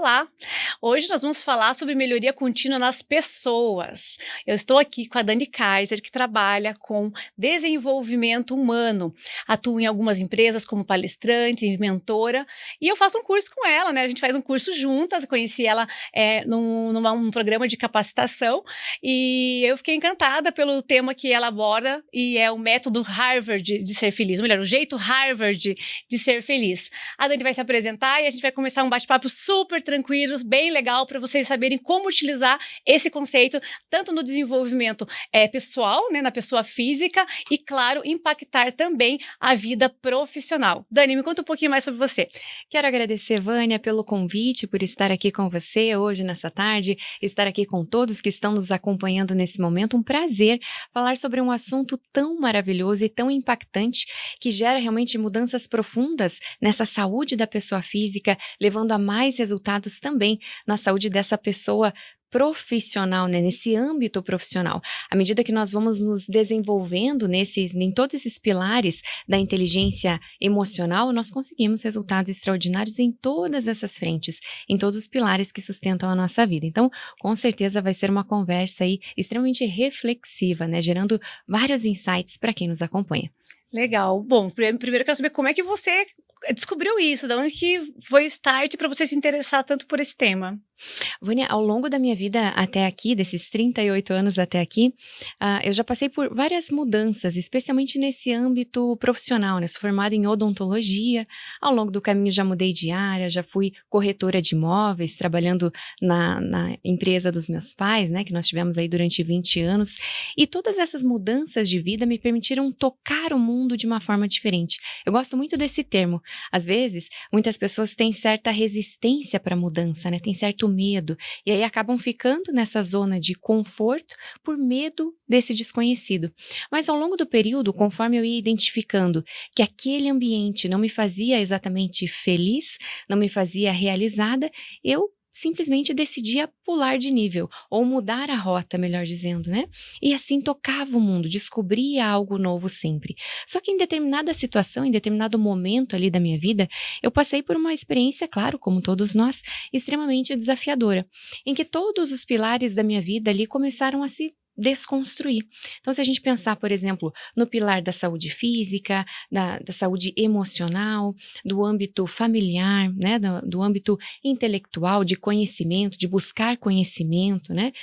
Olá! Hoje nós vamos falar sobre melhoria contínua nas pessoas. Eu estou aqui com a Dani Kaiser, que trabalha com desenvolvimento humano. Atua em algumas empresas como palestrante e mentora. E eu faço um curso com ela, né? A gente faz um curso juntas. Eu conheci ela num programa de capacitação. E eu fiquei encantada pelo tema que ela aborda. E é o método Harvard de ser feliz. Ou melhor, o jeito Harvard de ser feliz. A Dani vai se apresentar e a gente vai começar um bate-papo super tranquilo, bem legal, para vocês saberem como utilizar esse conceito, tanto no desenvolvimento pessoal, né, na pessoa física, e, claro, impactar também a vida profissional. Dani, me conta um pouquinho mais sobre você. Quero agradecer, Vânia, pelo convite, por estar aqui com você hoje, nessa tarde, estar aqui com todos que estão nos acompanhando nesse momento. Um prazer falar sobre um assunto tão maravilhoso e tão impactante, que gera realmente mudanças profundas nessa saúde da pessoa física, levando a mais resultados também na saúde dessa pessoa profissional, né, nesse âmbito profissional. À medida que nós vamos nos desenvolvendo em todos esses pilares da inteligência emocional, nós conseguimos resultados extraordinários em todas essas frentes, em todos os pilares que sustentam a nossa vida. Então, com certeza vai ser uma conversa aí extremamente reflexiva, né, gerando vários insights para quem nos acompanha. Legal. Bom, primeiro eu quero saber como é que você descobriu isso, de onde que foi o start para você se interessar tanto por esse tema? Vânia, ao longo da minha vida até aqui, desses 38 anos até aqui, eu já passei por várias mudanças, especialmente nesse âmbito profissional, né? Sou formada em odontologia, ao longo do caminho já mudei de área, já fui corretora de imóveis, trabalhando na empresa dos meus pais, né? Que nós tivemos aí durante 20 anos, e todas essas mudanças de vida me permitiram tocar o mundo de uma forma diferente. Eu gosto muito desse termo. Às vezes, muitas pessoas têm certa resistência para a mudança, né? Tem certo medo, e aí acabam ficando nessa zona de conforto por medo desse desconhecido. Mas ao longo do período, conforme eu ia identificando que aquele ambiente não me fazia exatamente feliz, não me fazia realizada, eu simplesmente decidia pular de nível, ou mudar a rota, melhor dizendo, né? E assim tocava o mundo, descobria algo novo sempre. Só que em determinada situação, em determinado momento ali da minha vida, eu passei por uma experiência, claro, como todos nós, extremamente desafiadora, em que todos os pilares da minha vida ali começaram a se desconstruir. Então, se a gente pensar, por exemplo, no pilar da saúde física, da saúde emocional, do âmbito familiar, né, do âmbito intelectual, de conhecimento, de buscar conhecimento, né,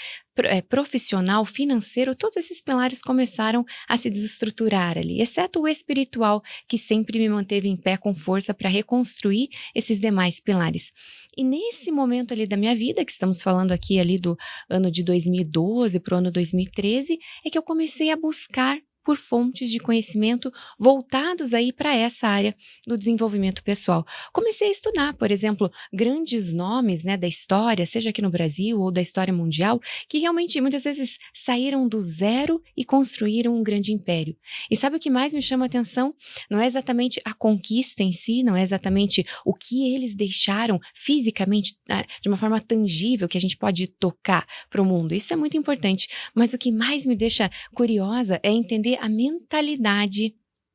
profissional, financeiro, todos esses pilares começaram a se desestruturar ali, exceto o espiritual, que sempre me manteve em pé com força para reconstruir esses demais pilares. E nesse momento ali da minha vida, que estamos falando aqui ali do ano de 2012 para o ano 2013, é que eu comecei a buscar por fontes de conhecimento voltados aí para essa área do desenvolvimento pessoal. Comecei a estudar, por exemplo, grandes nomes, né, da história, seja aqui no Brasil ou da história mundial, que realmente muitas vezes saíram do zero e construíram um grande império. E sabe o que mais me chama a atenção? Não é exatamente a conquista em si, não é exatamente o que eles deixaram fisicamente, de uma forma tangível, que a gente pode tocar para o mundo. Isso é muito importante. Mas o que mais me deixa curiosa é entender a mentalidade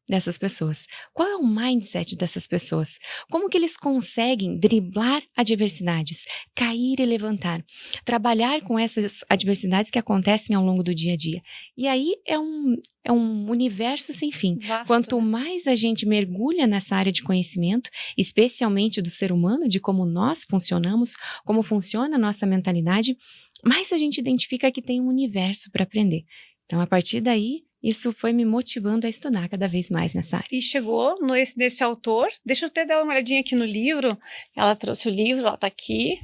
dessas pessoas. Qual é o mindset dessas pessoas? Como que eles conseguem driblar adversidades, cair e levantar, trabalhar com essas adversidades que acontecem ao longo do dia a dia? E aí é um universo sem fim. Vasto, Quanto né? mais a gente mergulha nessa área de conhecimento, especialmente do ser humano, de como nós funcionamos, como funciona a nossa mentalidade, mais a gente identifica que tem um universo para aprender. Então, a partir daí, isso foi me motivando a estudar cada vez mais nessa área. E chegou nesse autor, deixa eu até dar uma olhadinha aqui no livro, ela trouxe o livro, ela tá aqui,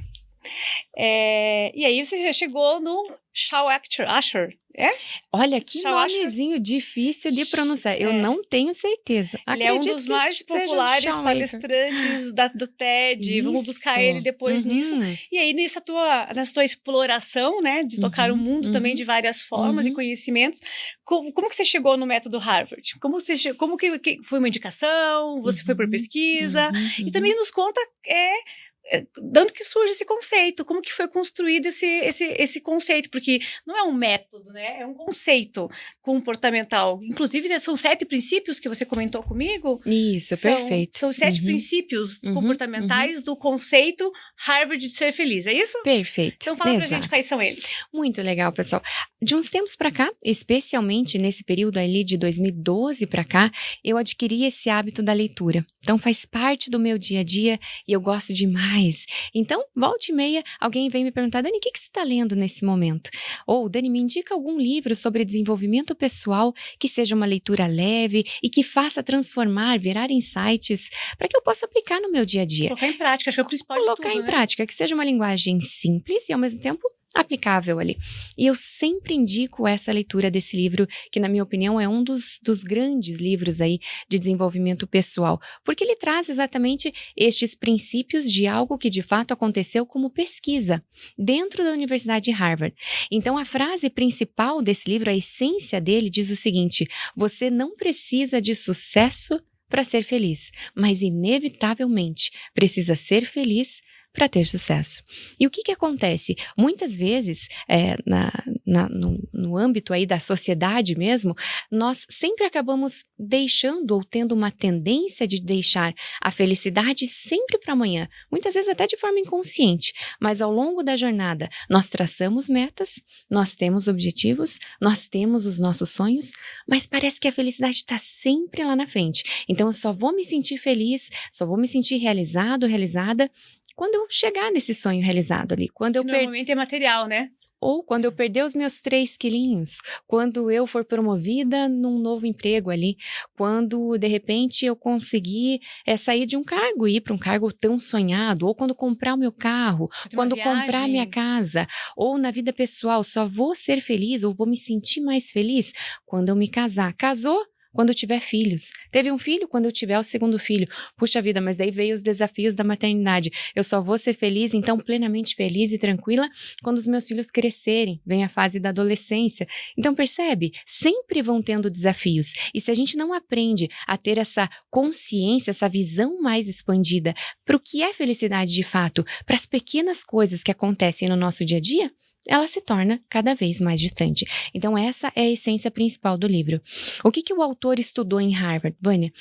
e aí você já chegou no Shal Asher, é? Olha, que Shal Asher. nomezinho difícil de pronunciar, eu não tenho certeza. Ele é um dos mais populares palestrantes do TED, Isso. Vamos buscar ele depois nisso. E aí nessa tua exploração, né, de tocar o mundo também de várias formas e conhecimentos, como que você chegou no método Harvard? Como que foi uma indicação? Você foi por pesquisa? E também nos conta dando que surge esse conceito, como que foi construído esse conceito, porque não é um método, né? É um conceito comportamental. Inclusive, são 7 princípios que você comentou comigo. Isso, perfeito. São 7 princípios comportamentais do conceito Harvard de ser feliz, é isso? Perfeito. Então fala pra gente quais são eles. Muito legal, pessoal. De uns tempos para cá, especialmente nesse período ali de 2012 para cá, eu adquiri esse hábito da leitura. Então faz parte do meu dia a dia e eu gosto demais. Então, volta e meia, alguém vem me perguntar: Dani, o que você está lendo nesse momento? Ou, Dani, me indica algum livro sobre desenvolvimento pessoal que seja uma leitura leve e que faça transformar, virar insights para que eu possa aplicar no meu dia a dia. Colocar em prática, acho que é o principal de Colocar tudo, em prática, que seja uma linguagem simples e ao mesmo tempo aplicável ali. E eu sempre indico essa leitura desse livro, que na minha opinião é um dos grandes livros aí de desenvolvimento pessoal, porque ele traz exatamente estes princípios de algo que de fato aconteceu como pesquisa dentro da Universidade de Harvard. Então a frase principal desse livro, a essência dele, diz o seguinte: você não precisa de sucesso para ser feliz, mas inevitavelmente precisa ser feliz para ter sucesso. E o que acontece? Muitas vezes, no âmbito aí da sociedade mesmo, nós sempre acabamos deixando ou tendo uma tendência de deixar a felicidade sempre para amanhã, muitas vezes até de forma inconsciente, mas ao longo da jornada nós traçamos metas, nós temos objetivos, nós temos os nossos sonhos, mas parece que a felicidade está sempre lá na frente. Então eu só vou me sentir feliz, só vou me sentir realizado, realizada, quando eu chegar nesse sonho realizado ali, quando eu normalmente é material, né? Ou quando eu perder os meus 3 quilinhos, quando eu for promovida num novo emprego ali, quando de repente eu conseguir sair de um cargo e ir para um cargo tão sonhado, ou quando comprar o meu carro, quando comprar a minha casa, ou na vida pessoal, só vou ser feliz ou vou me sentir mais feliz quando eu me casar. Casou? Quando eu tiver filhos. Teve um filho? Quando eu tiver o segundo filho. Puxa vida, mas daí veio os desafios da maternidade. Eu só vou ser feliz, então plenamente feliz e tranquila, quando os meus filhos crescerem. Vem a fase da adolescência. Então percebe? Sempre vão tendo desafios. E se a gente não aprende a ter essa consciência, essa visão mais expandida para o que é felicidade de fato, para as pequenas coisas que acontecem no nosso dia a dia, ela se torna cada vez mais distante. Então essa é a essência principal do livro. O que o autor estudou em Harvard, Vânia?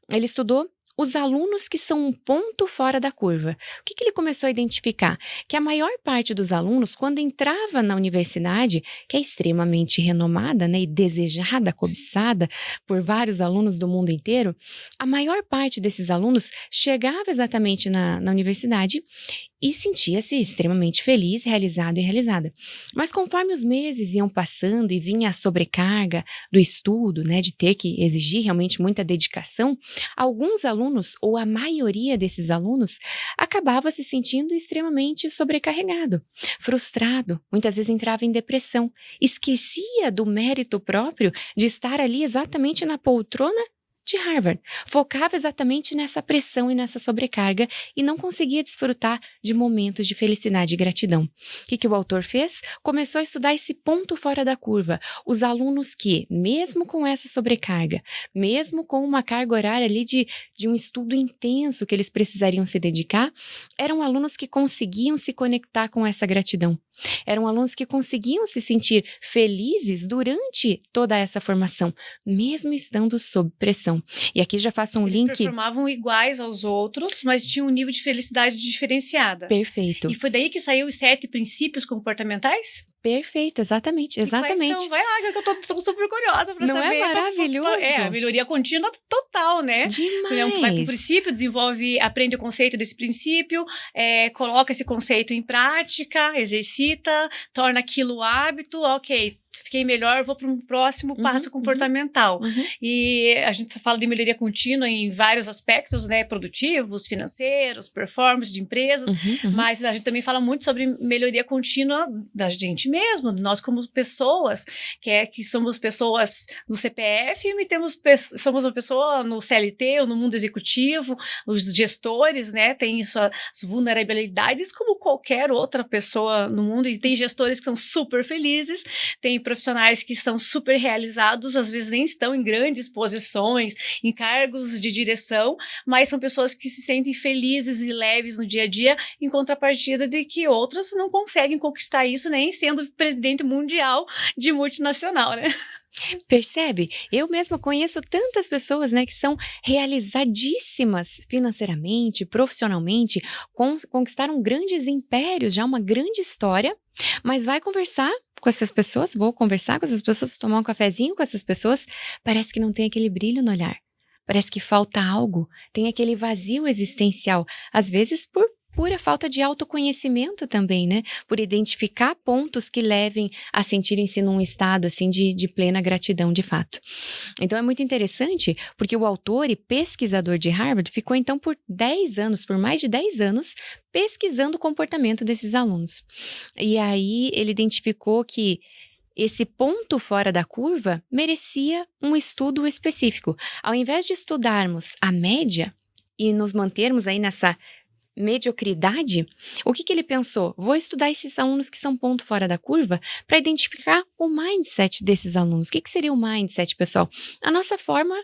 Ele estudou os alunos que são um ponto fora da curva. O que ele começou a identificar? Que a maior parte dos alunos, quando entrava na universidade, que é extremamente renomada, né, e desejada, cobiçada por vários alunos do mundo inteiro, a maior parte desses alunos chegava exatamente na universidade e sentia-se extremamente feliz, realizado e realizada. Mas conforme os meses iam passando e vinha a sobrecarga do estudo, né, de ter que exigir realmente muita dedicação, alguns alunos, ou a maioria desses alunos, acabava se sentindo extremamente sobrecarregado, frustrado, muitas vezes entrava em depressão, esquecia do mérito próprio de estar ali exatamente na poltrona de Harvard, focava exatamente nessa pressão e nessa sobrecarga e não conseguia desfrutar de momentos de felicidade e gratidão. O que o autor fez? Começou a estudar esse ponto fora da curva, os alunos que, mesmo com essa sobrecarga, mesmo com uma carga horária ali de um estudo intenso que eles precisariam se dedicar, eram alunos que conseguiam se conectar com essa gratidão. Eram alunos que conseguiam se sentir felizes durante toda essa formação, mesmo estando sob pressão. E aqui já faço um link. Eles performavam iguais aos outros, mas tinham um nível de felicidade diferenciada. Perfeito. E foi daí que saiu os 7 princípios comportamentais? Perfeito, exatamente, exatamente. Vai lá, que eu tô super curiosa pra saber. Não é maravilhoso? A melhoria contínua total, né? Demais. Vai pro princípio, aprende o conceito desse princípio, coloca esse conceito em prática, exercita, torna aquilo hábito, ok, fiquei melhor, vou para um próximo passo comportamental. E a gente fala de melhoria contínua em vários aspectos, né? Produtivos, financeiros, performance de empresas, mas a gente também fala muito sobre melhoria contínua da gente mesmo, nós como pessoas, que somos pessoas no CPF e somos uma pessoa no CLT ou no mundo executivo, os gestores, né? Têm suas vulnerabilidades como qualquer outra pessoa no mundo, e tem gestores que são super felizes, tem profissionais que são super realizados, às vezes nem estão em grandes posições, em cargos de direção, mas são pessoas que se sentem felizes e leves no dia a dia, em contrapartida de que outras não conseguem conquistar isso nem sendo presidente mundial de multinacional, né? Percebe? Eu mesma conheço tantas pessoas, né, que são realizadíssimas financeiramente, profissionalmente, conquistaram grandes impérios, já uma grande história, mas vai conversar com essas pessoas, vou conversar com essas pessoas, tomar um cafezinho com essas pessoas, parece que não tem aquele brilho no olhar. Parece que falta algo, tem aquele vazio existencial, às vezes por pura falta de autoconhecimento também, né? Por identificar pontos que levem a sentirem-se num estado, assim, de plena gratidão, de fato. Então, é muito interessante, porque o autor e pesquisador de Harvard ficou, então, por mais de 10 anos, pesquisando o comportamento desses alunos. E aí, ele identificou que esse ponto fora da curva merecia um estudo específico. Ao invés de estudarmos a média e nos mantermos aí nessa mediocridade, o que ele pensou? Vou estudar esses alunos que são ponto fora da curva para identificar o mindset desses alunos. O que seria o mindset, pessoal? A nossa forma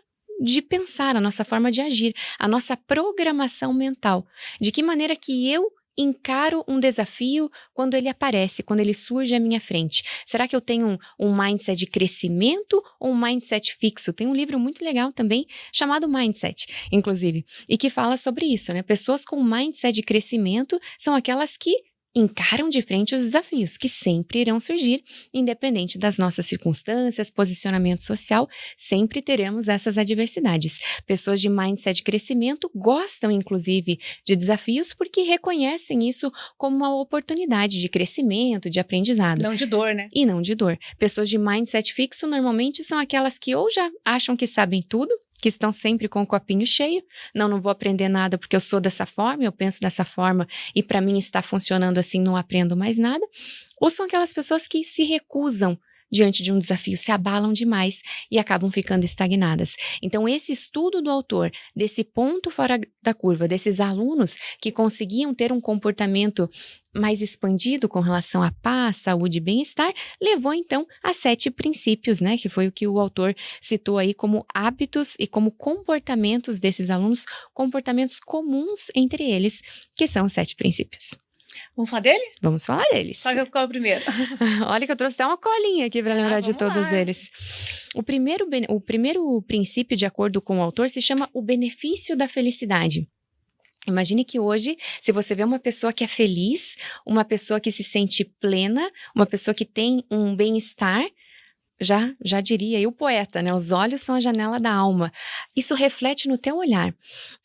de pensar, a nossa forma de agir, a nossa programação mental. De que maneira que eu encaro um desafio quando ele aparece, quando ele surge à minha frente? Será que eu tenho um mindset de crescimento ou um mindset fixo? Tem um livro muito legal também chamado Mindset, inclusive, e que fala sobre isso, né? Pessoas com mindset de crescimento são aquelas que encaram de frente os desafios que sempre irão surgir, independente das nossas circunstâncias, posicionamento social, sempre teremos essas adversidades. Pessoas de mindset de crescimento gostam, inclusive, de desafios porque reconhecem isso como uma oportunidade de crescimento, de aprendizado. Não de dor, né? E não de dor. Pessoas de mindset fixo normalmente são aquelas que ou já acham que sabem tudo, que estão sempre com o copinho cheio, não vou aprender nada porque eu sou dessa forma, eu penso dessa forma e para mim está funcionando assim, não aprendo mais nada, ou são aquelas pessoas que se recusam diante de um desafio, se abalam demais e acabam ficando estagnadas. Então, esse estudo do autor, desse ponto fora da curva, desses alunos que conseguiam ter um comportamento mais expandido com relação à paz, saúde e bem-estar, levou então a 7 princípios, né? Que foi o que o autor citou aí como hábitos e como comportamentos desses alunos, comportamentos comuns entre eles, que são os 7 princípios. Vamos falar dele? Vamos falar deles. Qual é o primeiro? Olha que eu trouxe até uma colinha aqui para lembrar de todos eles. O primeiro princípio, de acordo com o autor, se chama o benefício da felicidade. Imagine que hoje, se você vê uma pessoa que é feliz, uma pessoa que se sente plena, uma pessoa que tem um bem-estar, já diria aí o poeta, né? Os olhos são a janela da alma. Isso reflete no teu olhar.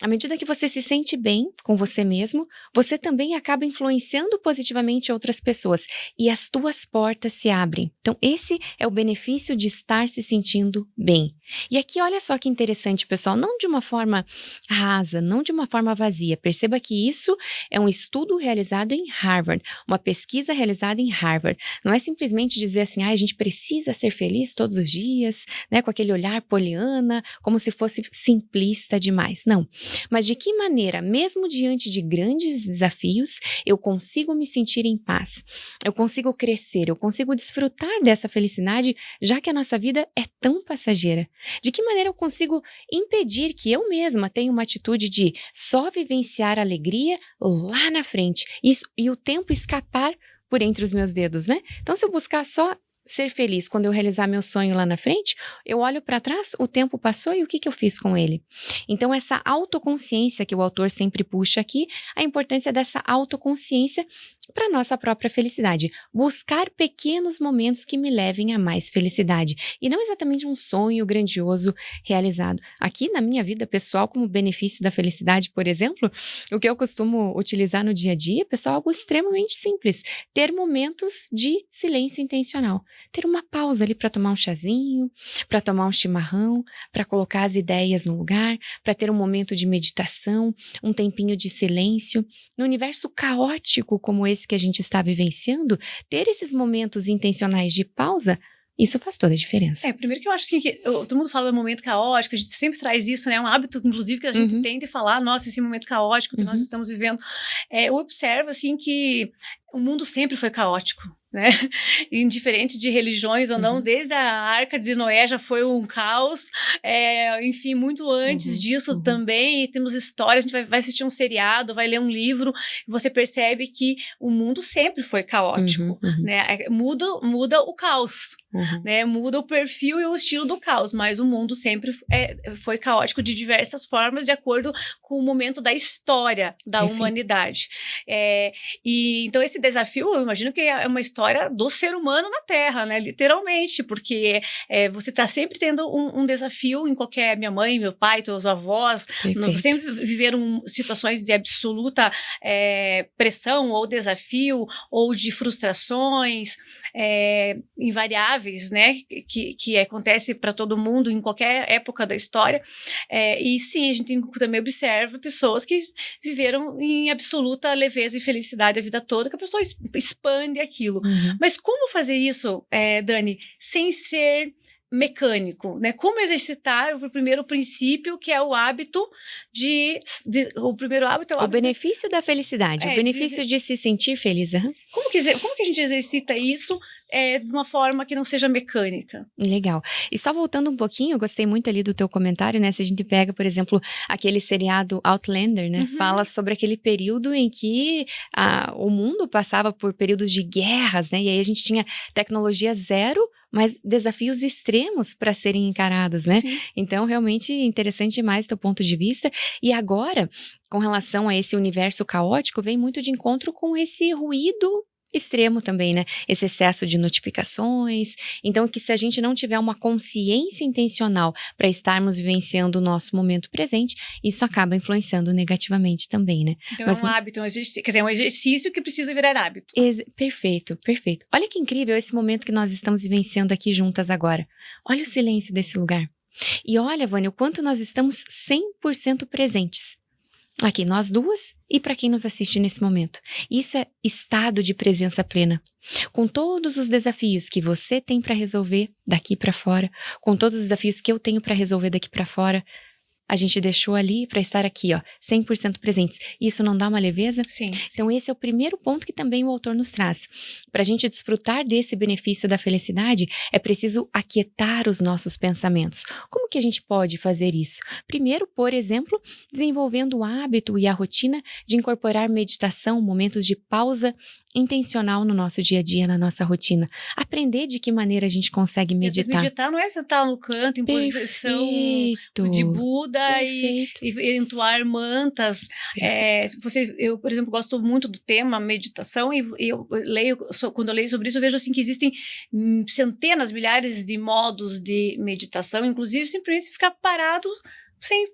À medida que você se sente bem com você mesmo, você também acaba influenciando positivamente outras pessoas e as tuas portas se abrem. Então, esse é o benefício de estar se sentindo bem. E aqui, olha só que interessante, pessoal, não de uma forma rasa, não de uma forma vazia. Perceba que isso é um estudo realizado em Harvard, uma pesquisa realizada em Harvard. Não é simplesmente dizer assim, a gente precisa ser feliz todos os dias, né, com aquele olhar poliana, como se fosse simplista demais. Não. Mas de que maneira, mesmo diante de grandes desafios, eu consigo me sentir em paz? Eu consigo crescer, eu consigo desfrutar dessa felicidade, já que a nossa vida é tão passageira. De que maneira eu consigo impedir que eu mesma tenha uma atitude de só vivenciar a alegria lá na frente e o tempo escapar por entre os meus dedos, né? Então, se eu buscar só ser feliz quando eu realizar meu sonho lá na frente, eu olho para trás, o tempo passou e o que eu fiz com ele? Então, essa autoconsciência que o autor sempre puxa aqui, a importância dessa autoconsciência para nossa própria felicidade. Buscar pequenos momentos que me levem a mais felicidade. E não exatamente um sonho grandioso realizado. Aqui na minha vida pessoal, como benefício da felicidade, por exemplo, o que eu costumo utilizar no dia a dia, pessoal, é algo extremamente simples. Ter momentos de silêncio intencional. Ter uma pausa ali para tomar um chazinho, para tomar um chimarrão, para colocar as ideias no lugar, para ter um momento de meditação, um tempinho de silêncio. No universo caótico como esse que a gente está vivenciando, ter esses momentos intencionais de pausa, isso faz toda a diferença. Primeiro que eu acho assim, que todo mundo fala do momento caótico, a gente sempre traz isso, né? É um hábito, inclusive, que a gente tem de falar, nossa, esse momento caótico que nós estamos vivendo. Eu observo, assim, que o mundo sempre foi caótico. né? Indiferente de religiões ou não, desde a Arca de Noé já foi um caos, enfim, muito antes disso também, temos histórias, a gente vai assistir um seriado, vai ler um livro, e você percebe que o mundo sempre foi caótico, né? Muda o caos, né? Muda o perfil e o estilo do caos, mas o mundo sempre foi caótico de diversas formas, de acordo com o momento da história da humanidade. E então esse desafio, eu imagino que é uma história do ser humano na Terra, né? Literalmente, porque você está sempre tendo um desafio em qualquer... Minha mãe, meu pai, teus avós, sempre viveram situações de absoluta pressão ou desafio, ou de frustrações invariáveis, né? Que acontece para todo mundo em qualquer época da história. E sim, a gente também observa pessoas que viveram em absoluta leveza e felicidade a vida toda, que a pessoa expande aquilo. Mas como fazer isso, Dani, sem ser mecânico, né? Como exercitar o primeiro princípio, que é o hábito o primeiro hábito é o hábito... O benefício da felicidade, o benefício de se sentir feliz. Como que a gente exercita isso de uma forma que não seja mecânica? Legal. E só voltando um pouquinho, eu gostei muito ali do teu comentário, né? Se a gente pega, por exemplo, aquele seriado Outlander, né? Fala sobre aquele período em que o mundo passava por períodos de guerras, né? E aí a gente tinha tecnologia zero, mas desafios extremos para serem encarados, né? Sim. Então, realmente interessante demais teu ponto de vista. E agora, com relação a esse universo caótico, vem muito de encontro com esse ruído extremo também, né? Esse excesso de notificações. Então, que se a gente não tiver uma consciência intencional para estarmos vivenciando o nosso momento presente, isso acaba influenciando negativamente também, né? Então, é um hábito, um exercício, quer dizer, é um exercício que precisa virar hábito. Perfeito, perfeito. Olha que incrível esse momento que nós estamos vivenciando aqui juntas agora. Olha o silêncio desse lugar. E olha, Vânia, o quanto nós estamos 100% presentes. Aqui, nós duas e para quem nos assiste nesse momento. Isso é estado de presença plena. Com todos os desafios que você tem para resolver daqui para fora, com todos os desafios que eu tenho para resolver daqui para fora, a gente deixou ali para estar aqui, ó, 100% presentes. Isso não dá uma leveza? Sim. Então esse é o primeiro ponto que também o autor nos traz. Para a gente desfrutar desse benefício da felicidade, é preciso aquietar os nossos pensamentos. Como que a gente pode fazer isso? Primeiro, por exemplo, desenvolvendo o hábito e a rotina de incorporar meditação, momentos de pausa intencional no nosso dia a dia, na nossa rotina. Aprender de que maneira a gente consegue meditar. Meditar não é sentar no canto em posição de Buda e entoar mantas. Eu, por exemplo, gosto muito do tema meditação e eu leio, quando eu leio sobre isso, eu vejo assim que existem centenas, milhares de modos de meditação, inclusive simplesmente ficar parado.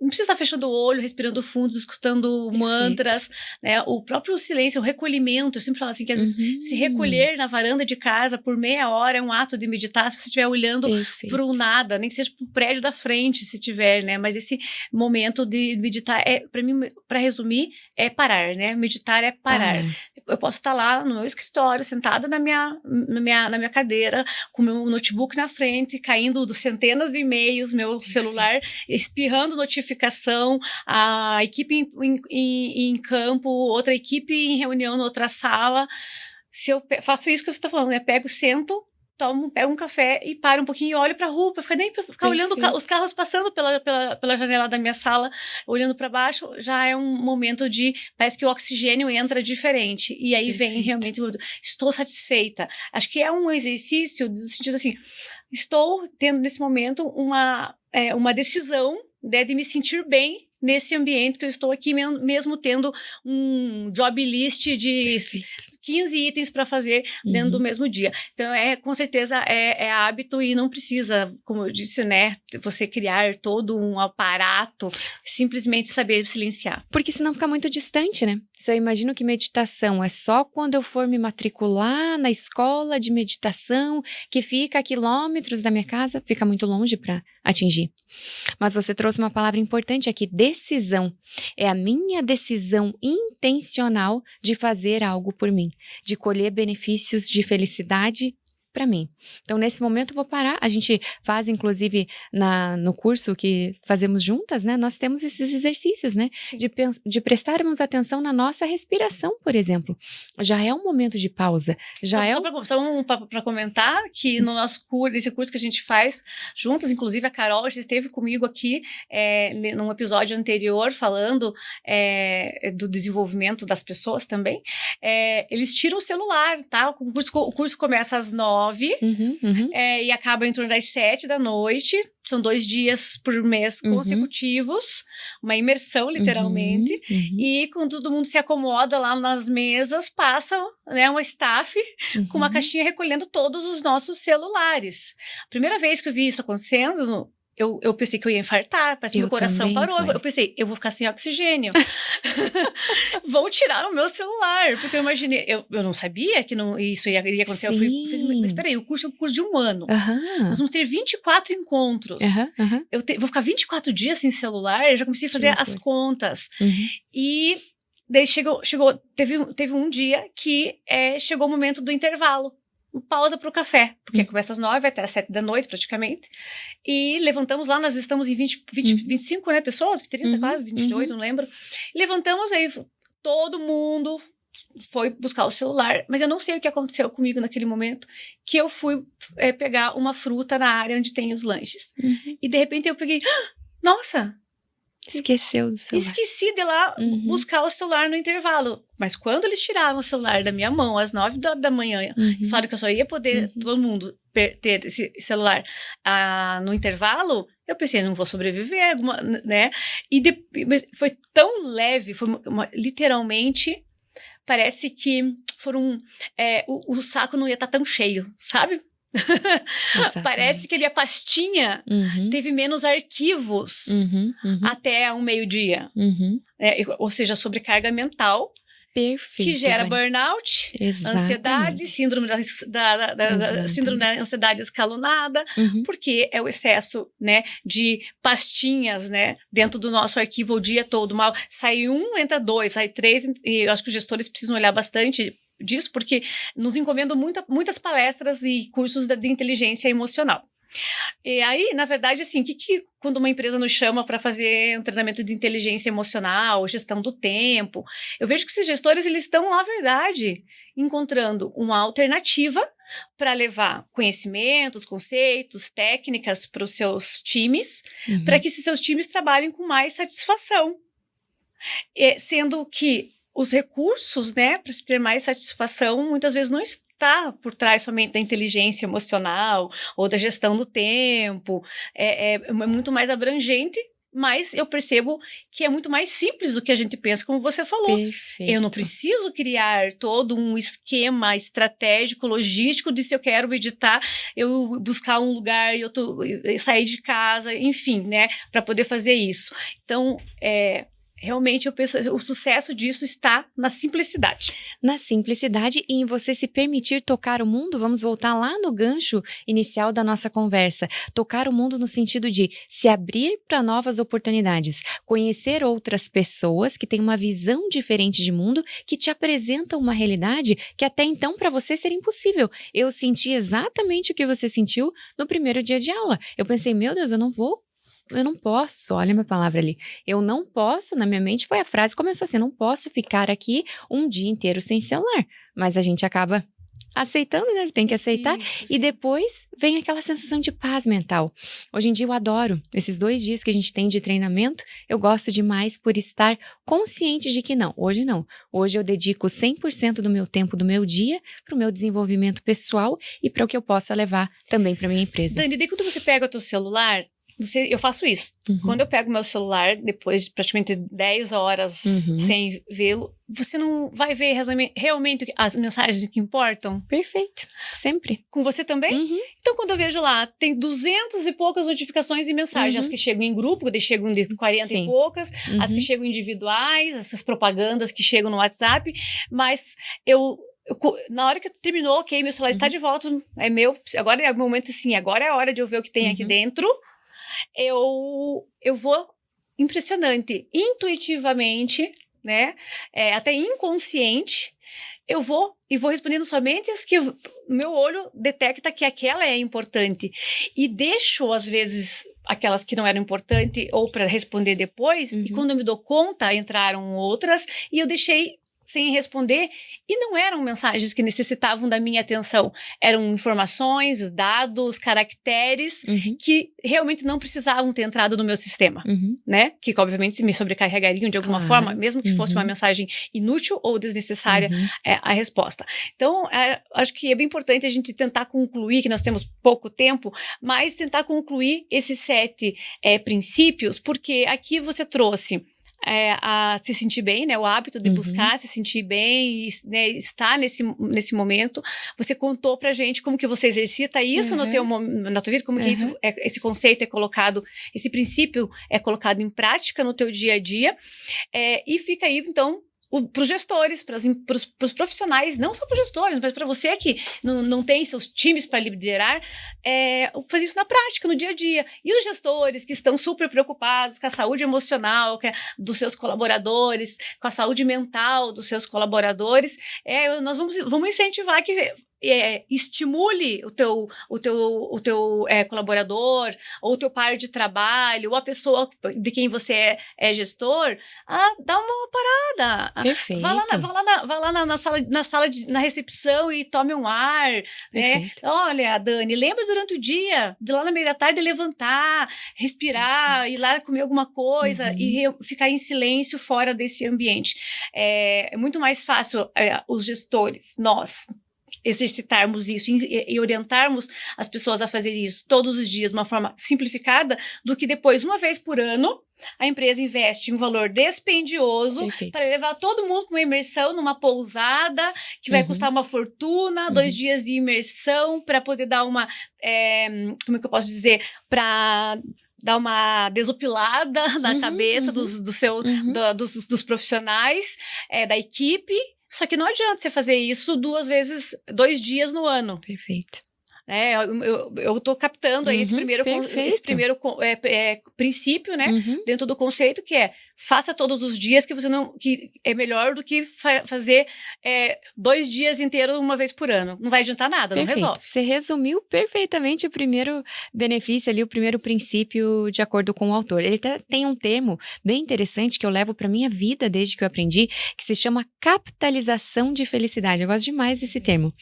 Não precisa estar fechando o olho, respirando fundo, escutando mantras, né? O próprio silêncio, o recolhimento, eu sempre falo assim, que às vezes se recolher na varanda de casa por meia hora é um ato de meditar, se você estiver olhando para o nada, nem que seja para o prédio da frente, se tiver, né? Mas esse momento de meditar, para mim, para resumir, é parar, né? Meditar é parar. Eu posso estar lá no meu escritório, sentada na minha cadeira, com o meu notebook na frente, caindo centenas de e-mails, meu celular espirrando notificação, a equipe em campo, outra equipe em reunião na outra sala. Se eu faço isso que você está falando, né? Sento, pego um café e paro um pouquinho e olho para a rua, para ficar olhando os carros passando pela janela da minha sala, olhando para baixo, já é um momento parece que o oxigênio entra diferente, e aí vem realmente, estou satisfeita. Acho que é um exercício no sentido assim, estou tendo nesse momento uma decisão, né, de me sentir bem nesse ambiente que eu estou aqui, mesmo tendo um job list de 15 itens para fazer dentro do mesmo dia. Então, com certeza, é hábito e não precisa, como eu disse, né, você criar todo um aparato, simplesmente saber silenciar. Porque senão fica muito distante, né? Se eu imagino que meditação é só quando eu for me matricular na escola de meditação, que fica a quilômetros da minha casa, fica muito longe para atingir. Mas você trouxe uma palavra importante aqui, decisão. É a minha decisão intencional de fazer algo por mim, de colher benefícios de felicidade para mim. Então, nesse momento, eu vou parar. A gente faz, inclusive, no curso que fazemos juntas, né? Nós temos esses exercícios, né? De prestarmos atenção na nossa respiração, por exemplo. Já é um momento de pausa. Só para comentar que no nosso curso, esse curso que a gente faz juntas, inclusive a Carol já esteve comigo aqui num episódio anterior falando do desenvolvimento das pessoas também. Eles tiram o celular, tá? O curso começa às 9h e acaba em torno das 7h da noite. São 2 dias por mês consecutivos, uma imersão, literalmente. E quando todo mundo se acomoda lá nas mesas, passa, né, uma staff com uma caixinha recolhendo todos os nossos celulares. A primeira vez que eu vi isso acontecendo, eu pensei que eu ia infartar, parece que meu coração parou. Eu pensei, eu vou ficar sem oxigênio. Vão tirar o meu celular. Porque eu imaginei, eu não sabia que isso iria acontecer. Eu mas espera aí, o curso é um curso de 1 ano. Nós vamos ter 24 encontros. Eu vou ficar 24 dias sem celular. Eu já comecei a fazer as contas. E daí teve um dia que chegou o momento do intervalo. Pausa para o café, porque começa às 9h até às 7h da noite, praticamente. E levantamos lá, nós estamos em 25, né, pessoas, 30, quase, 28, não lembro. Levantamos aí, todo mundo foi buscar o celular, mas eu não sei o que aconteceu comigo naquele momento, que eu fui pegar uma fruta na área onde tem os lanches. E de repente eu peguei, nossa! Esqueceu do celular. Esqueci de lá buscar o celular no intervalo. Mas quando eles tiraram o celular da minha mão às 9h da manhã e falaram que eu só ia poder, todo mundo, ter esse celular no intervalo, eu pensei, não vou sobreviver, né? Mas foi tão leve, foi literalmente, parece que o saco não ia estar tão cheio, sabe? Parece que a minha pastinha teve menos arquivos até o meio-dia. Ou seja, sobrecarga mental. Perfeito, que gera burnout, ansiedade, síndrome da ansiedade escalonada, porque é o excesso, né, de pastinhas, né, dentro do nosso arquivo o dia todo. Sai 1, entra 2, sai 3, e eu acho que os gestores precisam olhar bastante disso, porque nos encomendam muitas palestras e cursos de inteligência emocional. E aí, na verdade, assim, quando uma empresa nos chama para fazer um treinamento de inteligência emocional, gestão do tempo, eu vejo que esses gestores, eles estão, na verdade, encontrando uma alternativa para levar conhecimentos, conceitos, técnicas para os seus times, para que esses seus times trabalhem com mais satisfação. Sendo que os recursos, né, para se ter mais satisfação, muitas vezes não está por trás somente da inteligência emocional ou da gestão do tempo. É muito mais abrangente, mas eu percebo que é muito mais simples do que a gente pensa, como você falou. Perfeito. Eu não preciso criar todo um esquema estratégico, logístico de se eu quero meditar, eu buscar um lugar, eu sair de casa, enfim, né, para poder fazer isso. Então, realmente, eu penso, o sucesso disso está na simplicidade. Na simplicidade e em você se permitir tocar o mundo. Vamos voltar lá no gancho inicial da nossa conversa. Tocar o mundo no sentido de se abrir para novas oportunidades. Conhecer outras pessoas que têm uma visão diferente de mundo, que te apresentam uma realidade que até então para você seria impossível. Eu senti exatamente o que você sentiu no primeiro dia de aula. Eu pensei, meu Deus, eu não posso, olha a minha palavra ali, eu não posso, na minha mente foi a frase, começou assim, não posso ficar aqui um dia inteiro sem celular, mas a gente acaba aceitando, né, tem que aceitar, e depois vem aquela sensação de paz mental. Hoje em dia eu adoro, esses 2 dias que a gente tem de treinamento, eu gosto demais por estar consciente de que não, hoje eu dedico 100% do meu tempo, do meu dia, para o meu desenvolvimento pessoal e para o que eu possa levar também para minha empresa. Dani, daí quando você pega o teu celular, eu faço isso. Quando eu pego meu celular, depois de praticamente 10 horas sem vê-lo, você não vai ver realmente as mensagens que importam? Perfeito. Sempre. Com você também? Então, quando eu vejo lá, tem 200 e poucas notificações e mensagens. As que chegam em grupo, daí chegam de 40 e poucas. As que chegam individuais, essas propagandas que chegam no WhatsApp. Mas na hora que terminou, ok, meu celular está de volta, é meu. Agora é o momento, assim, agora é a hora de eu ver o que tem aqui dentro. Eu vou impressionante, intuitivamente, né, até inconsciente, eu vou respondendo somente as que o meu olho detecta que aquela é importante. E deixo, às vezes, aquelas que não eram importantes ou para responder depois, e quando eu me dou conta, entraram outras, e eu deixei sem responder, e não eram mensagens que necessitavam da minha atenção, eram informações, dados, caracteres, que realmente não precisavam ter entrado no meu sistema, né? Que obviamente me sobrecarregariam de alguma forma, mesmo que fosse uma mensagem inútil ou desnecessária a resposta. Então, acho que é bem importante a gente tentar concluir, que nós temos pouco tempo, mas tentar concluir esses 7 princípios, porque aqui você trouxe a se sentir bem, né? O hábito de buscar se sentir bem, né? Estar nesse momento. Você contou pra gente como que você exercita isso na tua vida, como que isso, esse conceito é colocado, esse princípio é colocado em prática no teu dia a dia. E fica aí, então, para os gestores, para os profissionais, não só para os gestores, mas para você que não tem seus times para liderar, fazer isso na prática, no dia a dia. E os gestores que estão super preocupados com a saúde emocional dos seus colaboradores, com a saúde mental dos seus colaboradores, nós vamos incentivar que estimule o teu colaborador, ou o teu par de trabalho, ou a pessoa de quem você é gestor, a dar uma parada. Perfeito. Vá lá na sala na recepção e tome um ar. Né? Olha, Dani, lembra durante o dia, de lá na meia da tarde, levantar, respirar, ir lá comer alguma coisa e ficar em silêncio fora desse ambiente. É muito mais fácil os gestores, nós, exercitarmos isso e orientarmos as pessoas a fazer isso todos os dias de uma forma simplificada, do que depois, uma vez por ano, a empresa investe um valor dispendioso para levar todo mundo para uma imersão numa pousada que vai custar uma fortuna, 2 dias de imersão para poder dar uma, como é que eu posso dizer, para dar uma desopilada na cabeça dos profissionais, da equipe. Só que não adianta você fazer isso 2 dias no ano. Perfeito. Eu tô captando aí esse primeiro princípio, né? Dentro do conceito, que faça todos os dias, que é melhor do que fazer 2 dias inteiros uma vez por ano. Não vai adiantar nada, não resolve. Você resumiu perfeitamente o primeiro benefício ali, o primeiro princípio, de acordo com o autor. Ele tem um termo bem interessante que eu levo para minha vida desde que eu aprendi, que se chama capitalização de felicidade. Eu gosto demais desse termo.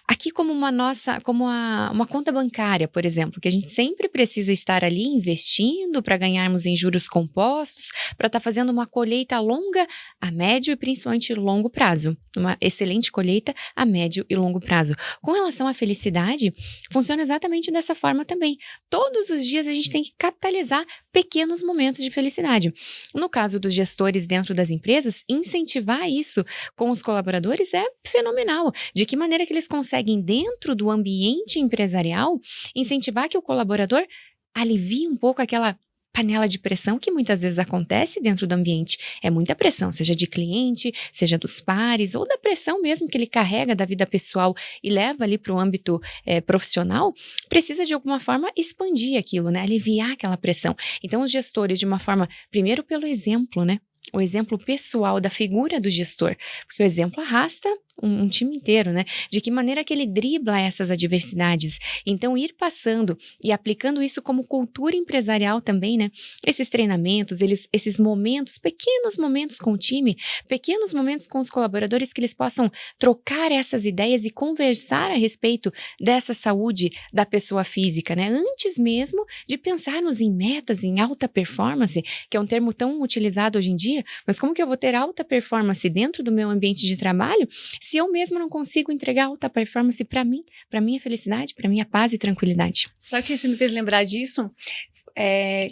Aqui como uma conta bancária, por exemplo, que a gente sempre precisa estar ali investindo para ganharmos em juros compostos, para estar fazendo uma colheita longa, a médio e principalmente longo prazo. Uma excelente colheita a médio e longo prazo. Com relação à felicidade, funciona exatamente dessa forma também. Todos os dias a gente tem que capitalizar pequenos momentos de felicidade. No caso dos gestores dentro das empresas, incentivar isso com os colaboradores é fenomenal. De que maneira que eles conseguem, dentro do ambiente empresarial, incentivar que o colaborador alivie um pouco aquela panela de pressão que muitas vezes acontece dentro do ambiente. É muita pressão, seja de cliente, seja dos pares, ou da pressão mesmo que ele carrega da vida pessoal e leva ali para o âmbito profissional. Precisa de alguma forma expandir aquilo, né? Aliviar aquela pressão. Então os gestores, de uma forma, primeiro pelo exemplo, né? O exemplo pessoal da figura do gestor, porque o exemplo arrasta um time inteiro, né? De que maneira que ele dribla essas adversidades. Então, ir passando e aplicando isso como cultura empresarial também, né? Esses treinamentos, esses momentos, pequenos momentos com o time, pequenos momentos com os colaboradores, que eles possam trocar essas ideias e conversar a respeito dessa saúde da pessoa física, né? Antes mesmo de pensarmos em metas, em alta performance, que é um termo tão utilizado hoje em dia, mas como que eu vou ter alta performance dentro do meu ambiente de trabalho se eu mesmo não consigo entregar alta performance para mim, para minha felicidade, para minha paz e tranquilidade? Sabe o que isso me fez lembrar disso?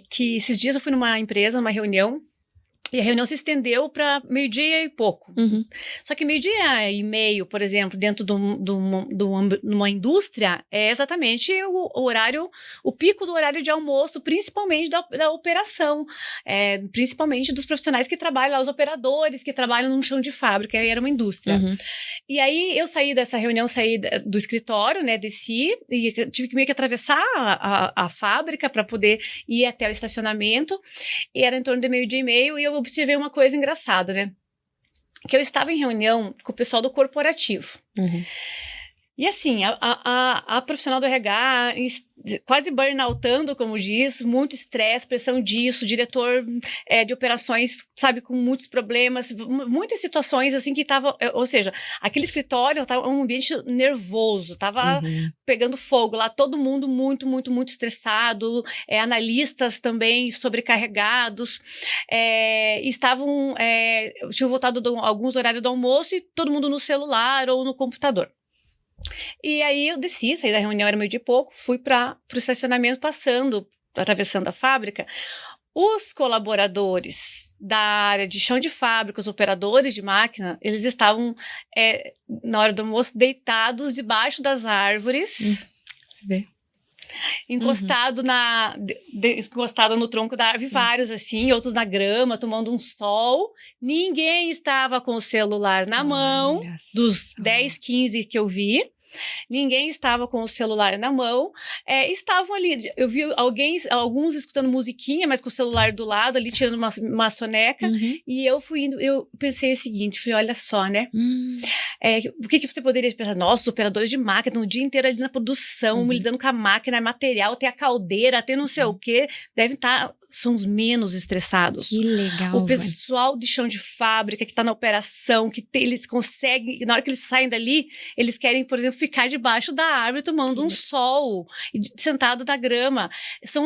Que esses dias eu fui numa empresa, numa reunião, e a reunião se estendeu para 12:00 e pouco. Só que 12:30, por exemplo, dentro de uma indústria, é exatamente o horário, o pico do horário de almoço, principalmente da operação, principalmente dos profissionais que trabalham lá, os operadores que trabalham num chão de fábrica, aí era uma indústria. E aí eu saí dessa reunião, saí do escritório, né, desci, e tive que meio que atravessar a fábrica para poder ir até o estacionamento, e era em torno de 12:30, e eu observei uma coisa engraçada, né? que eu estava em reunião com o pessoal do corporativo. Uhum. E assim, a profissional do RH quase burnoutando, como diz, muito estresse, pressão disso, o diretor de operações, sabe, com muitos problemas, muitas situações assim que tava, ou seja, aquele escritório tava um ambiente nervoso, tava pegando fogo lá, todo mundo muito estressado, analistas também sobrecarregados, estavam, tinham voltado alguns horários do almoço e todo mundo no celular ou no computador. E aí eu desci, saí da reunião, era 12:30, fui para o estacionamento, atravessando a fábrica. Os colaboradores da área de chão de fábrica, os operadores de máquina, eles estavam, na hora do almoço, deitados debaixo das árvores, encostado no tronco da árvore, vários assim, outros na grama, tomando um sol. Ninguém estava com o celular na mão, dos 10, 15 que eu vi. Ninguém estava com o celular na mão, estavam ali, eu vi alguns escutando musiquinha, mas com o celular do lado, ali tirando uma soneca, e eu pensei o seguinte, falei, olha só, né, o que você poderia pensar? Nossa, os operadores de máquina, o dia inteiro ali na produção, lidando com a máquina, material, tem a caldeira, tem não sei o quê, devem estar... São os menos estressados. Que legal. O pessoal de chão de fábrica que está na operação, eles conseguem, na hora que eles saem dali, eles querem, por exemplo, ficar debaixo da árvore tomando um sol, sentado na grama. São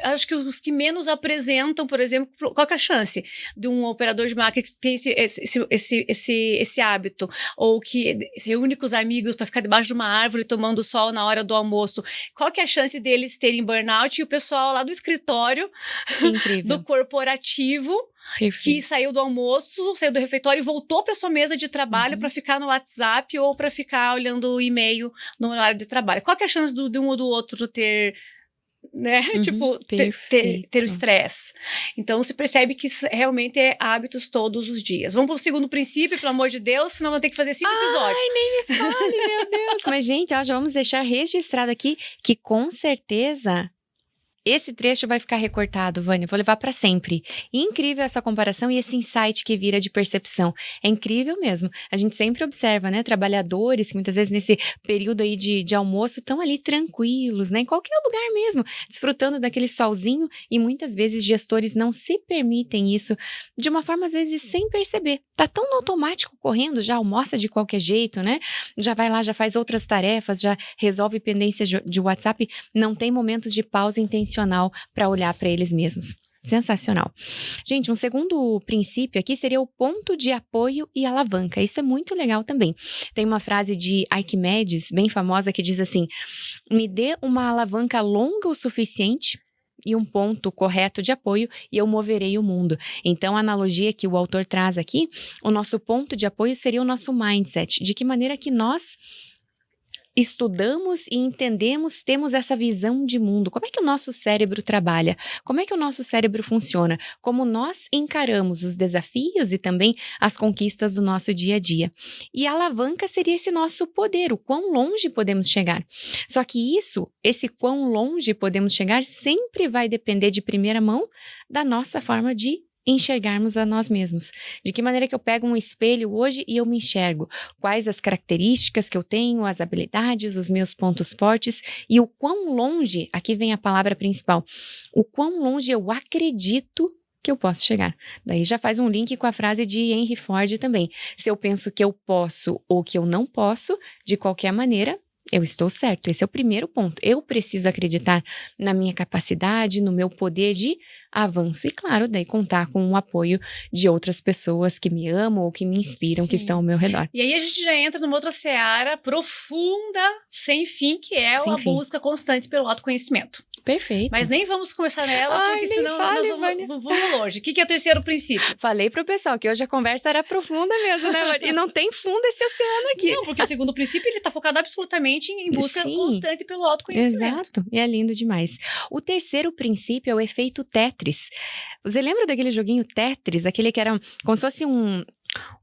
acho que os que menos apresentam, por exemplo, qual que é a chance de um operador de máquina que tem esse hábito, ou que se reúne com os amigos para ficar debaixo de uma árvore tomando sol na hora do almoço? Qual que é a chance deles terem burnout? E o pessoal lá do escritório do corporativo, que saiu do almoço, saiu do refeitório e voltou para sua mesa de trabalho para ficar no WhatsApp ou para ficar olhando o e-mail no horário de trabalho. Qual que é a chance de um ou do outro ter, né, ter o estresse? Então, você percebe que isso realmente é hábitos todos os dias. Vamos para o segundo princípio, pelo amor de Deus, senão vamos ter que fazer 5 episódios. Ai, nem me fale, meu Deus. Mas, gente, já vamos deixar registrado aqui que, com certeza... Esse trecho vai ficar recortado, Vânia, vou levar para sempre. Incrível essa comparação e esse insight que vira de percepção. É incrível mesmo. A gente sempre observa, né, trabalhadores que muitas vezes nesse período aí de almoço estão ali tranquilos, né, em qualquer lugar mesmo, desfrutando daquele solzinho, e muitas vezes gestores não se permitem isso de uma forma às vezes sem perceber. Tá tão no automático correndo, já almoça de qualquer jeito, né? Já vai lá, já faz outras tarefas, já resolve pendências de WhatsApp, não tem momentos de pausa intencional para olhar para eles mesmos. Sensacional. Gente, um segundo princípio aqui seria o ponto de apoio e alavanca. Isso é muito legal também. Tem uma frase de Arquimedes, bem famosa, que diz assim: me dê uma alavanca longa o suficiente e um ponto correto de apoio e eu moverei o mundo. Então, a analogia que o autor traz aqui, o nosso ponto de apoio seria o nosso mindset. De que maneira que nós estudamos e entendemos, temos essa visão de mundo. Como é que o nosso cérebro trabalha? Como é que o nosso cérebro funciona? Como nós encaramos os desafios e também as conquistas do nosso dia a dia. E a alavanca seria esse nosso poder, o quão longe podemos chegar. Só que esse quão longe podemos chegar sempre vai depender de primeira mão da nossa forma de enxergarmos a nós mesmos. De que maneira que eu pego um espelho hoje e eu me enxergo? Quais as características que eu tenho, as habilidades, os meus pontos fortes e o quão longe, aqui vem a palavra principal, o quão longe eu acredito que eu posso chegar. Daí já faz um link com a frase de Henry Ford também. Se eu penso que eu posso ou que eu não posso, de qualquer maneira, eu estou certo. Esse é o primeiro ponto. Eu preciso acreditar na minha capacidade, no meu poder de avanço. E claro, daí contar com o apoio de outras pessoas que me amam ou que me inspiram, que estão ao meu redor. E aí a gente já entra numa outra seara profunda, sem fim, que é a busca constante pelo autoconhecimento. Perfeito. Mas nem vamos começar nela, porque senão nós vamos longe. O que é o terceiro princípio? Falei pro pessoal que hoje a conversa era profunda mesmo, né, Vânia? E não tem fundo esse oceano aqui. Não, porque o segundo princípio, ele tá focado absolutamente em busca constante pelo autoconhecimento. Exato, e é lindo demais. O terceiro princípio é o efeito Tetris. Você lembra daquele joguinho Tetris? Aquele que era como se fosse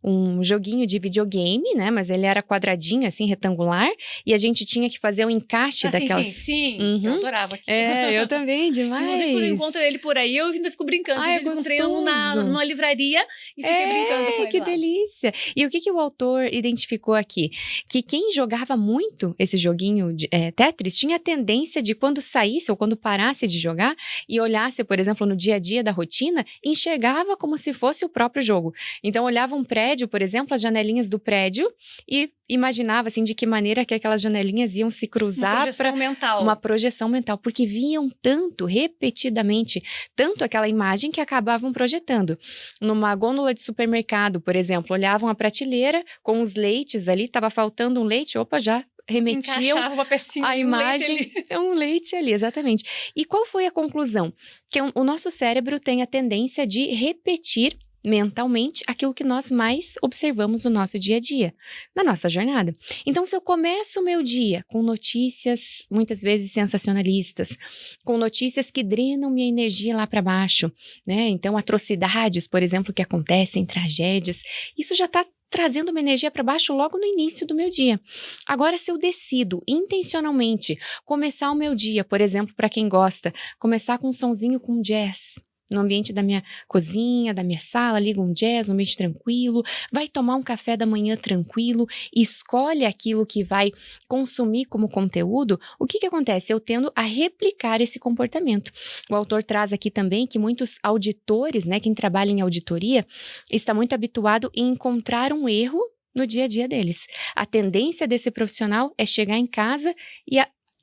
um joguinho de videogame, né? Mas ele era quadradinho, assim, retangular. E a gente tinha que fazer o encaixe daquelas... Sim. Eu adorava aquilo. Eu também, demais. Inclusive, quando eu encontro ele por aí, eu ainda fico brincando. Ai, Às vezes encontrei numa livraria e fiquei brincando com ele que lá. delícia! E o que o autor identificou aqui? Que quem jogava muito esse joguinho de Tetris tinha a tendência de, quando saísse ou quando parasse de jogar e olhasse, por exemplo, no dia a dia da rotina, enxergava como se fosse o próprio jogo. Então, olhava um prédio, por exemplo, as janelinhas do prédio, e imaginava, assim, de que maneira que aquelas janelinhas iam se cruzar para uma projeção mental, porque viam tanto, repetidamente, tanto aquela imagem que acabavam projetando. Numa gôndola de supermercado, por exemplo, olhavam a prateleira com os leites ali, estava faltando um leite, já remetiam uma pecinha, a imagem, um leite ali, exatamente. E qual foi a conclusão? Que o nosso cérebro tem a tendência de repetir mentalmente aquilo que nós mais observamos no nosso dia a dia, na nossa jornada. Então, se eu começo o meu dia com notícias, muitas vezes sensacionalistas, com notícias que drenam minha energia lá para baixo, né? Então, atrocidades, por exemplo, que acontecem, tragédias, isso já está trazendo uma energia para baixo logo no início do meu dia. Agora, se eu decido intencionalmente começar o meu dia, por exemplo, para quem gosta, começar com um sonzinho com jazz, no ambiente da minha cozinha, da minha sala, liga um jazz, um ambiente tranquilo, vai tomar um café da manhã tranquilo, escolhe aquilo que vai consumir como conteúdo, o que acontece? Eu tendo a replicar esse comportamento. O autor traz aqui também que muitos auditores, né, quem trabalha em auditoria, está muito habituado em encontrar um erro no dia a dia deles. A tendência desse profissional é chegar em casa e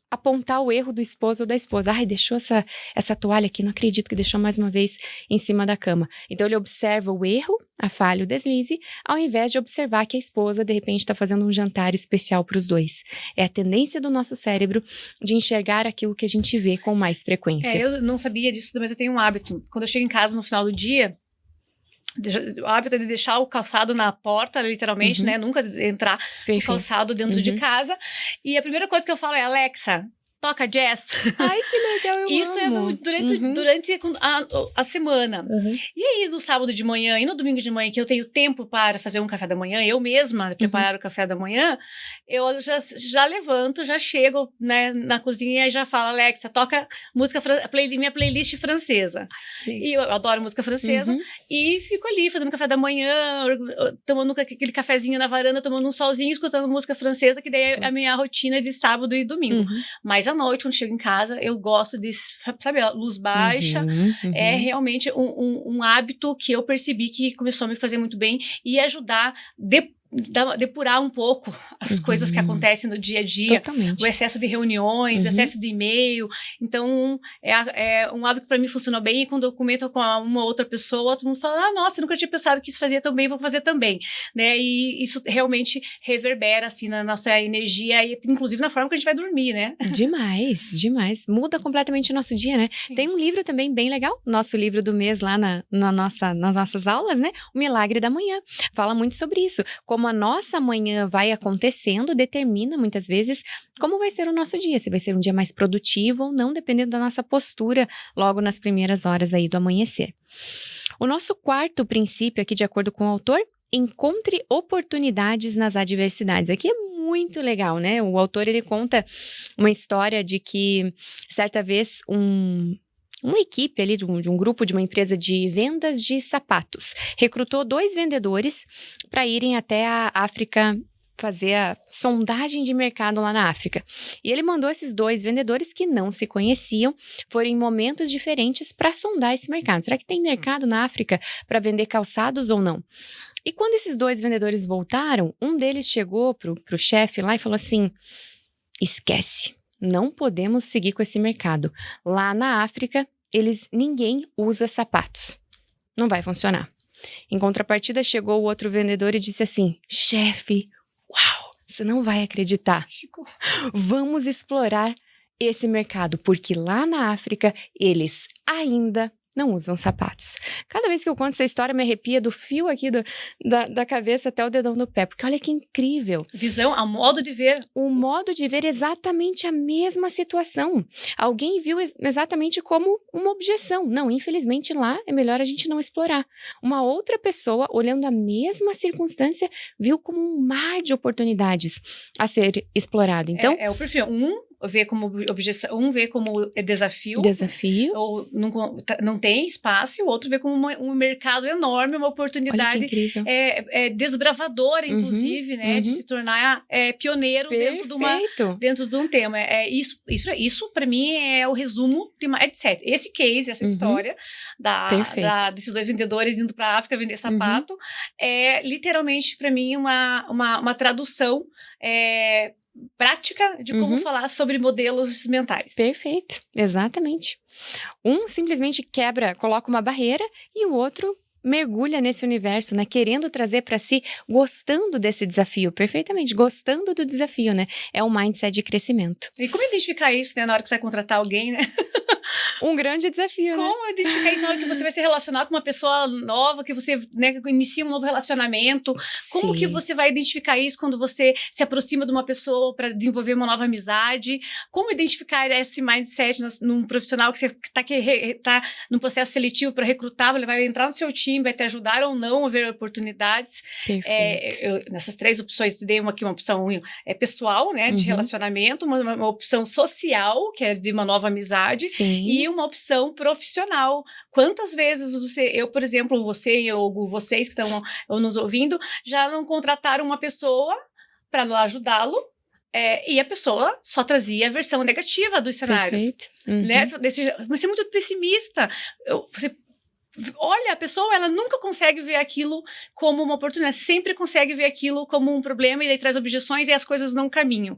apontar o erro do esposo ou da esposa. Ai, deixou essa toalha aqui, não acredito que deixou mais uma vez em cima da cama. Então, ele observa o erro, a falha, o deslize, ao invés de observar que a esposa, de repente, está fazendo um jantar especial para os dois. É a tendência do nosso cérebro de enxergar aquilo que a gente vê com mais frequência. Eu não sabia disso, mas eu tenho um hábito. Quando eu chego em casa no final do dia, o hábito é de deixar o calçado na porta, literalmente, né? Nunca entrar o calçado dentro de casa. E a primeira coisa que eu falo é: Alexa, toca jazz. Ai, que legal, eu Isso amo. é durante a semana. E aí, no sábado de manhã e no domingo de manhã, que eu tenho tempo para fazer um café da manhã, eu mesma preparar o café da manhã, eu já levanto, já chego, né, na cozinha e já falo: Alexa, toca música, minha playlist francesa. E eu adoro música francesa. E fico ali fazendo café da manhã, tomando aquele cafezinho na varanda, tomando um solzinho, escutando música francesa, que daí é a minha rotina de sábado e domingo. Mas à noite, quando chego em casa, eu gosto de, sabe, a luz baixa. É realmente um hábito que eu percebi que começou a me fazer muito bem e ajudar depurar um pouco as coisas que acontecem no dia a dia. Totalmente. O excesso de reuniões, o excesso de e-mail. Então, é um hábito que para mim funcionou bem, e quando eu comento com uma outra pessoa, todo mundo fala: nossa, eu nunca tinha pensado que isso fazia tão bem, vou fazer também, né? E isso realmente reverbera, assim, na nossa energia e inclusive na forma que a gente vai dormir, né? Demais, demais. Muda completamente o nosso dia, né? Sim. Tem um livro também bem legal, nosso livro do mês lá nas nossas aulas, né? O Milagre da Manhã. Fala muito sobre isso. Como a nossa manhã vai acontecendo, determina muitas vezes como vai ser o nosso dia, se vai ser um dia mais produtivo ou não, dependendo da nossa postura logo nas primeiras horas aí do amanhecer. O nosso quarto princípio aqui, de acordo com o autor: encontre oportunidades nas adversidades. Aqui é muito legal, né? O autor, ele conta uma história de que certa vez uma equipe ali de um grupo de uma empresa de vendas de sapatos recrutou 2 vendedores para irem até a África fazer a sondagem de mercado lá na África. E ele mandou esses 2 vendedores que não se conheciam, foram em momentos diferentes para sondar esse mercado. Será que tem mercado na África para vender calçados ou não? E quando esses 2 vendedores voltaram, um deles chegou pro chefe lá e falou assim: esquece, não podemos seguir com esse mercado. Lá na África, ninguém usa sapatos. Não vai funcionar. Em contrapartida, chegou o outro vendedor e disse assim: chefe, uau, você não vai acreditar. Vamos explorar esse mercado, porque lá na África, eles ainda não usam sapatos. Cada vez que eu conto essa história, me arrepia do fio aqui da cabeça até o dedão do pé, porque olha que incrível. Visão, a modo de ver. O modo de ver exatamente a mesma situação. Alguém viu exatamente como uma objeção. Não, infelizmente lá é melhor a gente não explorar. Uma outra pessoa, olhando a mesma circunstância, viu como um mar de oportunidades a ser explorado. Então, É o perfil. Vê como objeção, vê como desafio. Ou não tem espaço, e o outro vê como um mercado enorme, uma oportunidade desbravadora, inclusive, né? De se tornar pioneiro dentro de um tema. Isso para mim, é o resumo de mindset. Esse case, essa história desses 2 vendedores indo para a África vender sapato, é literalmente, para mim, uma tradução prática de como falar sobre modelos mentais. Perfeito, exatamente. Um simplesmente coloca uma barreira, e o outro mergulha nesse universo, né? Querendo trazer para si, gostando desse desafio, perfeitamente, gostando do desafio, né? É um mindset de crescimento. E como identificar isso, né? Na hora que você vai contratar alguém, né? Um grande desafio, né? Como identificar isso na hora que você vai se relacionar com uma pessoa nova, que você, né, inicia um novo relacionamento? Como que você vai identificar isso quando você se aproxima de uma pessoa para desenvolver uma nova amizade? Como identificar esse mindset num profissional que você tá num processo seletivo para recrutar, ele vai entrar no seu time, vai te ajudar ou não a ver oportunidades? Perfeito. Nessas 3 opções, dei uma opção pessoal, né, de relacionamento, uma opção social, que é de uma nova amizade, e uma opção profissional. Quantas vezes eu, por exemplo, vocês que estão nos ouvindo, já não contrataram uma pessoa para ajudá-lo, e a pessoa só trazia a versão negativa dos cenários. Perfeito. Né? Você é muito pessimista. Olha, a pessoa, ela nunca consegue ver aquilo como uma oportunidade, sempre consegue ver aquilo como um problema, e daí traz objeções e as coisas não caminham.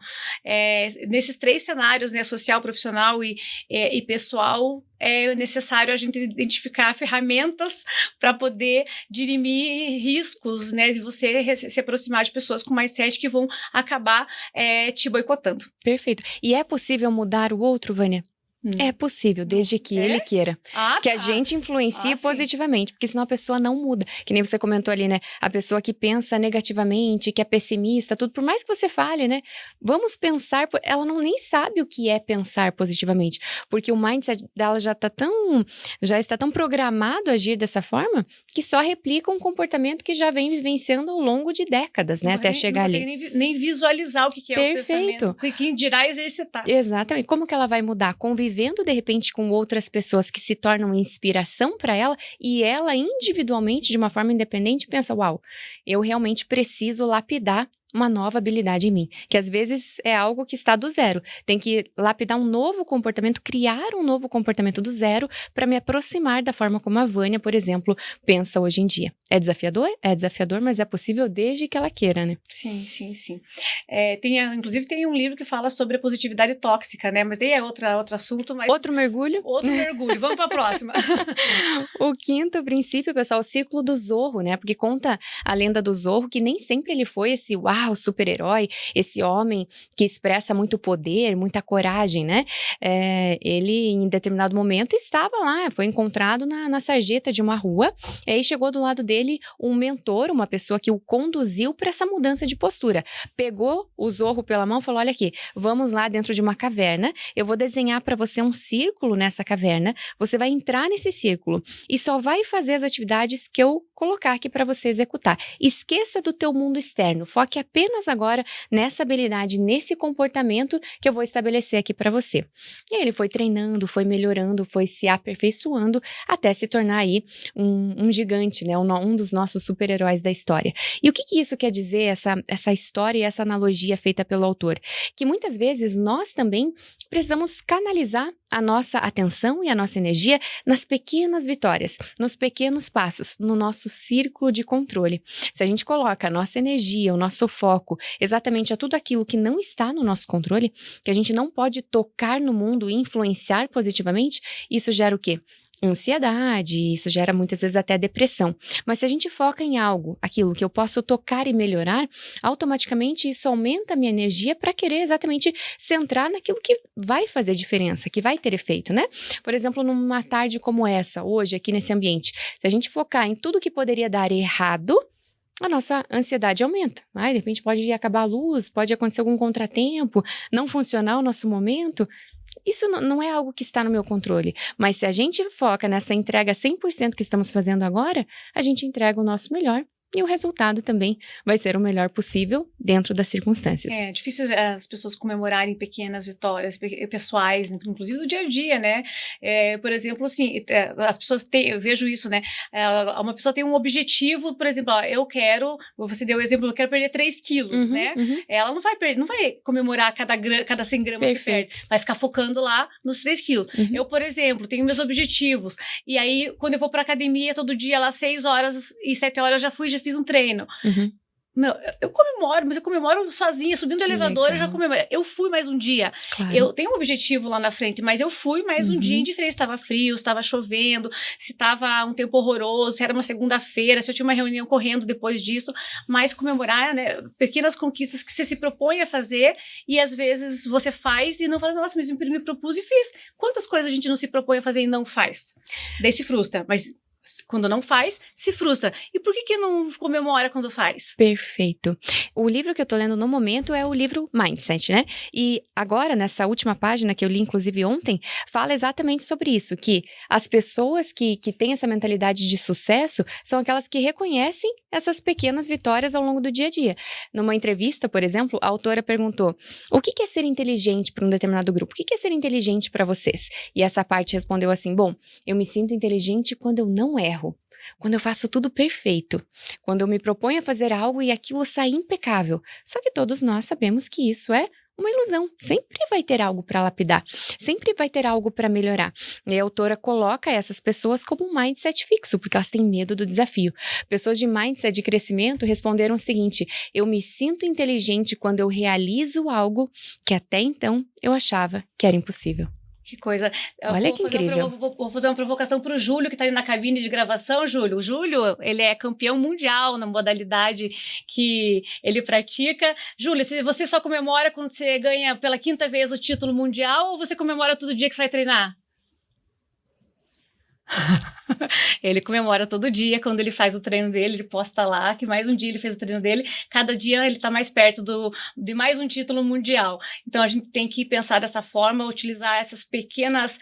Nesses 3 cenários, né, social, profissional e pessoal, é necessário a gente identificar ferramentas para poder dirimir riscos, né, de você se aproximar de pessoas com mindset que vão acabar te boicotando. Perfeito. E é possível mudar o outro, Vânia? É possível, desde que ele queira. Que a gente influencie positivamente, porque senão a pessoa não muda. Que nem você comentou ali, né? A pessoa que pensa negativamente, que é pessimista, tudo. Por mais que você fale, né? Vamos pensar... Ela nem sabe o que é pensar positivamente. Porque o mindset dela já está tão programado a agir dessa forma, que só replica um comportamento que já vem vivenciando ao longo de décadas, né? Até chegar ali. Não consegue nem visualizar o que é o pensamento. Quem dirá exercitar. Exatamente. Como que ela vai mudar? Convivendo de repente com outras pessoas que se tornam inspiração para ela, e ela individualmente, de uma forma independente, pensa, uau, eu realmente preciso lapidar uma nova habilidade em mim, que às vezes é algo que está do zero. Tem que lapidar um novo comportamento, criar um novo comportamento do zero para me aproximar da forma como a Vânia, por exemplo, pensa hoje em dia. É desafiador? É desafiador, mas é possível desde que ela queira, né? Sim. Inclusive tem um livro que fala sobre a positividade tóxica, né? Mas daí é outro assunto, mas... Outro mergulho. Vamos para a próxima. O 5º princípio, pessoal, o círculo do Zorro, né? Porque conta a lenda do Zorro que nem sempre ele foi esse super-herói, esse homem que expressa muito poder, muita coragem, né? Ele, em determinado momento, estava lá, foi encontrado na sarjeta de uma rua, e aí chegou do lado dele um mentor, uma pessoa que o conduziu para essa mudança de postura. Pegou o Zorro pela mão e falou, olha aqui, vamos lá dentro de uma caverna, eu vou desenhar para você um círculo nessa caverna, você vai entrar nesse círculo e só vai fazer as atividades que eu colocar aqui para você executar. Esqueça do teu mundo externo, foque apenas agora nessa habilidade, nesse comportamento que eu vou estabelecer aqui para você. E aí ele foi treinando, foi melhorando, foi se aperfeiçoando até se tornar aí um gigante, né? Um dos nossos super-heróis da história. E o que isso quer dizer, essa história e essa analogia feita pelo autor? Que muitas vezes nós também precisamos canalizar a nossa atenção e a nossa energia nas pequenas vitórias, nos pequenos passos, no nosso círculo de controle. Se a gente coloca a nossa energia, o nosso foco exatamente a tudo aquilo que não está no nosso controle, que a gente não pode tocar no mundo e influenciar positivamente, isso gera o quê? ansiedade, isso gera muitas vezes até depressão. Mas se a gente foca em algo, aquilo que eu posso tocar e melhorar, automaticamente isso aumenta a minha energia para querer exatamente centrar naquilo que vai fazer diferença, que vai ter efeito, né? Por exemplo, numa tarde como essa, hoje, aqui nesse ambiente, se a gente focar em tudo que poderia dar errado, a nossa ansiedade aumenta. De repente pode acabar a luz, pode acontecer algum contratempo, não funcionar o nosso momento. Isso não é algo que está no meu controle, mas se a gente foca nessa entrega 100% que estamos fazendo agora, a gente entrega o nosso melhor e o resultado também vai ser o melhor possível dentro das circunstâncias. É difícil as pessoas comemorarem pequenas vitórias pessoais, inclusive do dia a dia, né? Por exemplo, assim, as pessoas têm, eu vejo isso, né? Uma pessoa tem um objetivo, por exemplo, você deu o exemplo, eu quero perder 3 quilos, né? Ela não vai comemorar cada 100 gramas que perde, vai ficar focando lá nos 3 quilos. Eu, por exemplo, tenho meus objetivos, e aí, quando eu vou pra academia todo dia, lá 6 horas e 7 horas já fiz um treino. Meu, eu comemoro, mas eu comemoro sozinha, subindo o elevador, legal. Eu já comemoro. Eu fui mais um dia. Claro. Eu tenho um objetivo lá na frente, mas eu fui mais um dia, indiferente se estava frio, se estava chovendo, se estava um tempo horroroso, se era uma segunda-feira, se eu tinha uma reunião correndo depois disso. Mas comemorar, né, pequenas conquistas que você se propõe a fazer e às vezes você faz e não fala, nossa, mas eu me propus e fiz. Quantas coisas a gente não se propõe a fazer e não faz? Daí se frustra, mas quando não faz, se frustra. E por que não comemora quando faz? Perfeito. O livro que eu tô lendo no momento é o livro Mindset, né? E agora, nessa última página que eu li, inclusive ontem, fala exatamente sobre isso, que as pessoas que têm essa mentalidade de sucesso são aquelas que reconhecem essas pequenas vitórias ao longo do dia a dia. Numa entrevista, por exemplo, a autora perguntou, o que é ser inteligente para um determinado grupo? O que é ser inteligente para vocês? E essa parte respondeu assim, bom, eu me sinto inteligente quando eu não erro, quando eu faço tudo perfeito, quando eu me proponho a fazer algo e aquilo sai impecável. Só que todos nós sabemos que isso é uma ilusão. Sempre vai ter algo para lapidar, sempre vai ter algo para melhorar. E a autora coloca essas pessoas como um mindset fixo, porque elas têm medo do desafio. Pessoas de mindset de crescimento responderam o seguinte, eu me sinto inteligente quando eu realizo algo que até então eu achava que era impossível. Que coisa. Olha que incrível. Vou fazer uma provocação para o Júlio, que está ali na cabine de gravação, Júlio. O Júlio, ele é campeão mundial na modalidade que ele pratica. Júlio, você só comemora quando você ganha pela 5ª vez o título mundial ou você comemora todo dia que você vai treinar? Ele comemora todo dia quando ele faz o treino dele, ele posta lá que mais um dia ele fez o treino dele, cada dia ele está mais perto de mais um título mundial. Então a gente tem que pensar dessa forma, utilizar essas pequenas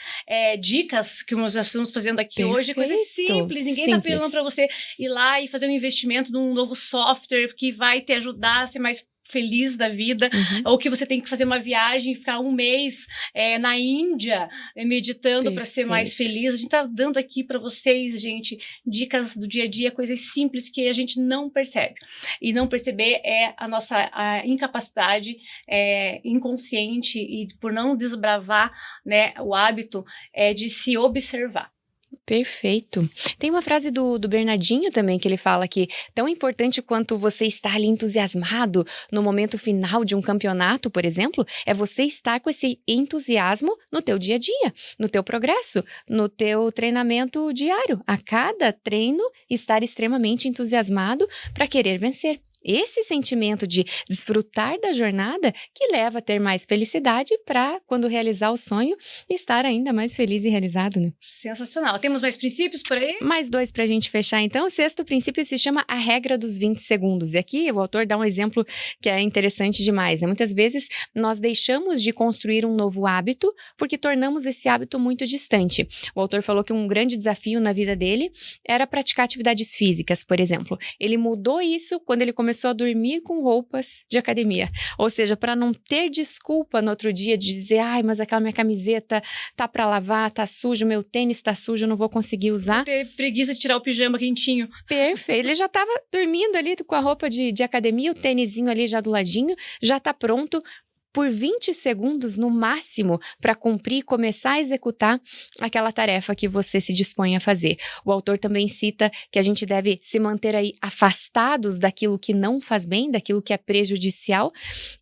dicas que nós estamos fazendo aqui hoje, coisas simples, ninguém está pedindo para você ir lá e fazer um investimento num novo software que vai te ajudar a ser mais feliz da vida, ou que você tem que fazer uma viagem e ficar um mês na Índia meditando para ser mais feliz. A gente tá dando aqui para vocês, gente, dicas do dia a dia, coisas simples que a gente não percebe. E não perceber é a nossa incapacidade inconsciente e por não desbravar, né, o hábito de se observar. Perfeito. Tem uma frase do Bernardinho também que ele fala que tão importante quanto você estar ali entusiasmado no momento final de um campeonato, por exemplo, é você estar com esse entusiasmo no teu dia a dia, no teu progresso, no teu treinamento diário. A cada treino, estar extremamente entusiasmado para querer vencer. Esse sentimento de desfrutar da jornada que leva a ter mais felicidade para, quando realizar o sonho, estar ainda mais feliz e realizado, né? Sensacional. Temos mais princípios por aí? Mais 2 para a gente fechar, então. O 6º princípio se chama a regra dos 20 segundos. E aqui o autor dá um exemplo que é interessante demais, né? Muitas vezes nós deixamos de construir um novo hábito porque tornamos esse hábito muito distante. O autor falou que um grande desafio na vida dele era praticar atividades físicas, por exemplo. Ele mudou isso quando ele começou a dormir com roupas de academia. Ou seja, para não ter desculpa no outro dia de dizer, ai, mas aquela minha camiseta tá para lavar, tá sujo, meu tênis tá sujo, eu não vou conseguir usar. Ter preguiça de tirar o pijama quentinho. Perfeito. Ele já tava dormindo ali com a roupa de academia, o tênisinho ali já do ladinho, já tá pronto por 20 segundos no máximo para cumprir e começar a executar aquela tarefa que você se dispõe a fazer. O autor também cita que a gente deve se manter aí afastados daquilo que não faz bem, daquilo que é prejudicial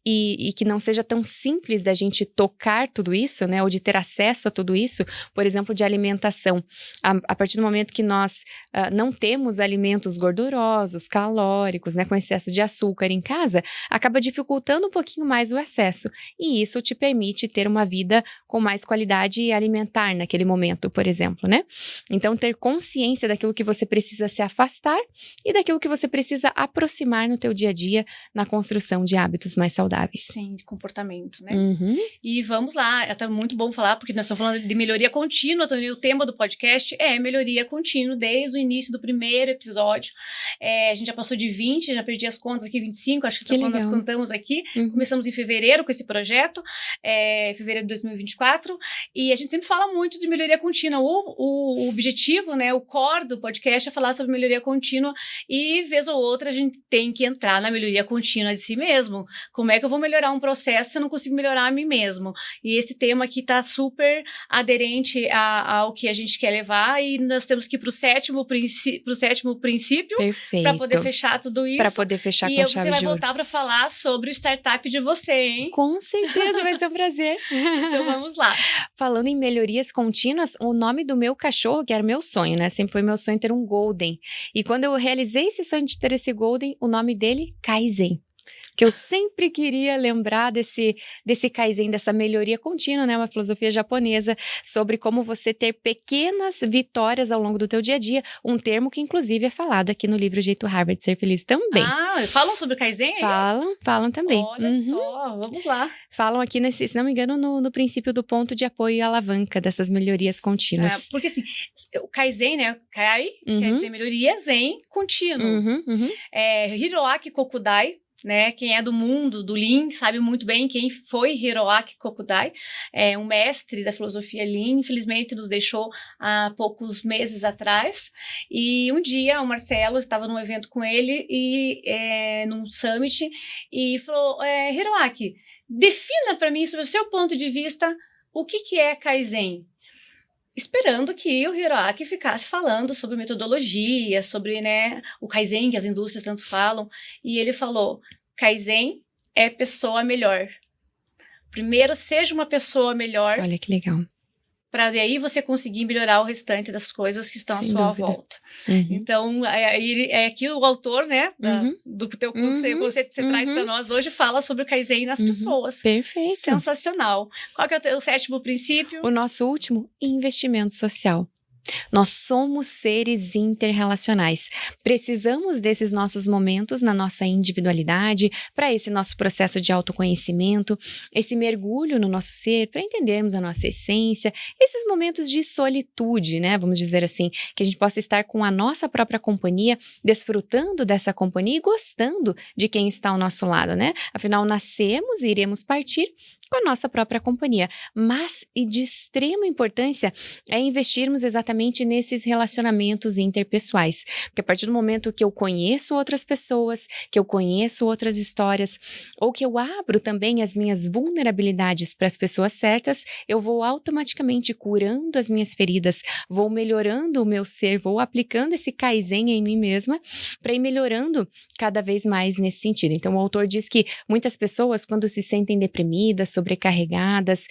e que não seja tão simples da gente tocar tudo isso, né, ou de ter acesso a tudo isso, por exemplo, de alimentação. A partir do momento que nós não temos alimentos gordurosos, calóricos, né, com excesso de açúcar em casa, acaba dificultando um pouquinho mais o acesso. E isso te permite ter uma vida com mais qualidade alimentar naquele momento, por exemplo, né? Então, ter consciência daquilo que você precisa se afastar e daquilo que você precisa aproximar no teu dia a dia na construção de hábitos mais saudáveis. Sim, de comportamento, né? Uhum. E vamos lá, é muito bom falar, porque nós estamos falando de melhoria contínua, também o tema do podcast é melhoria contínua, desde o início do primeiro episódio. A gente já passou de 20, já perdi as contas aqui, 25, acho que quando nós contamos aqui. Começamos em fevereiro com esse projeto, fevereiro de 2024, e a gente sempre fala muito de melhoria contínua. O objetivo, né, o core do podcast é falar sobre melhoria contínua, e vez ou outra a gente tem que entrar na melhoria contínua de si mesmo. Como é que eu vou melhorar um processo se eu não consigo melhorar a mim mesmo? E esse tema aqui está super aderente ao que a gente quer levar, e nós temos que ir para o sétimo princípio para poder fechar tudo isso. Para poder fechar com chave de ouro. E você vai voltar para falar sobre o startup de você, hein? Com certeza, vai ser um prazer. Então vamos lá. Falando em melhorias contínuas, o nome do meu cachorro, que era meu sonho, né? Sempre foi meu sonho ter um Golden. E quando eu realizei esse sonho de ter esse Golden, o nome dele, Kaizen. Que eu sempre queria lembrar desse Kaizen, dessa melhoria contínua, né? Uma filosofia japonesa sobre como você ter pequenas vitórias ao longo do teu dia a dia, um termo que inclusive é falado aqui no livro Jeito Harvard de Ser Feliz também. Falam sobre Kaizen? Falam também. Olha só, vamos lá. Falam aqui, se não me engano, no princípio do ponto de apoio e alavanca dessas melhorias contínuas. Porque assim, o Kaizen, né? Kai quer dizer melhoria, Zen, contínuo. Hiroaki Kokudai, né, quem é do mundo do Lean sabe muito bem quem foi Hiroaki Kokudai, um mestre da filosofia Lean, infelizmente nos deixou há poucos meses atrás, e um dia o Marcelo estava num evento com ele, num summit, e falou, Hiroaki, defina para mim, sobre o seu ponto de vista, o que é Kaizen? Esperando que o Hiroaki ficasse falando sobre metodologia, sobre, né, o Kaizen, que as indústrias tanto falam, e ele falou, Kaizen é pessoa melhor. Primeiro, seja uma pessoa melhor. Olha que legal. Para daí você conseguir melhorar o restante das coisas que estão à sua volta. Então, aqui o autor, né, do teu conceito que você traz para nós hoje, fala sobre o Kaizen nas pessoas. Perfeito. Sensacional. Qual que é o sétimo princípio? O nosso último, investimento social. Nós somos seres interrelacionais. Precisamos desses nossos momentos na nossa individualidade, para esse nosso processo de autoconhecimento, esse mergulho no nosso ser, para entendermos a nossa essência, esses momentos de solitude, né? Vamos dizer assim, que a gente possa estar com a nossa própria companhia, desfrutando dessa companhia e gostando de quem está ao nosso lado, né? Afinal, nascemos e iremos partir com a nossa própria companhia. Mas, e de extrema importância, é investirmos exatamente nesses relacionamentos interpessoais. Porque a partir do momento que eu conheço outras pessoas, que eu conheço outras histórias, ou que eu abro também as minhas vulnerabilidades para as pessoas certas, eu vou automaticamente curando as minhas feridas, vou melhorando o meu ser, vou aplicando esse Kaizen em mim mesma para ir melhorando cada vez mais nesse sentido. Então, o autor diz que muitas pessoas, quando se sentem deprimidas, sobrecarregadas,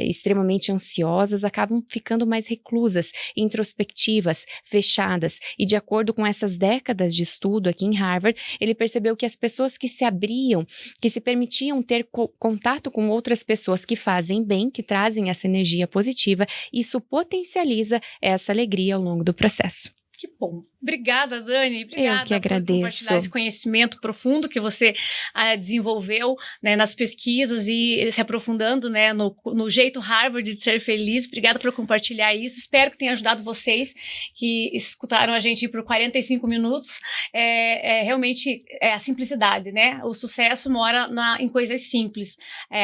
extremamente ansiosas, acabam ficando mais reclusas, introspectivas, fechadas. E de acordo com essas décadas de estudo aqui em Harvard, ele percebeu que as pessoas que se abriam, que se permitiam ter contato com outras pessoas que fazem bem, que trazem essa energia positiva, isso potencializa essa alegria ao longo do processo. Que bom. Obrigada, Dani. Obrigada Eu que agradeço. por compartilhar esse conhecimento profundo que você desenvolveu, né, nas pesquisas e se aprofundando, né, no jeito Harvard de ser feliz. Obrigada por compartilhar isso. Espero que tenha ajudado vocês que escutaram a gente por 45 minutos. Realmente a simplicidade, né? O sucesso mora em coisas simples.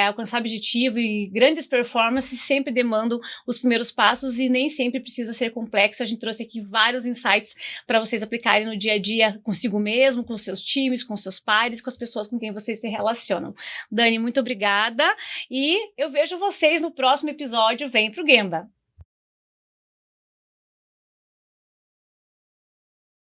Alcançar objetivo e grandes performances sempre demandam os primeiros passos e nem sempre precisa ser complexo. A gente trouxe aqui vários insights para vocês aplicarem no dia a dia consigo mesmo, com seus times, com seus pares, com as pessoas com quem vocês se relacionam. Dani, muito obrigada e eu vejo vocês no próximo episódio Vem pro Gemba.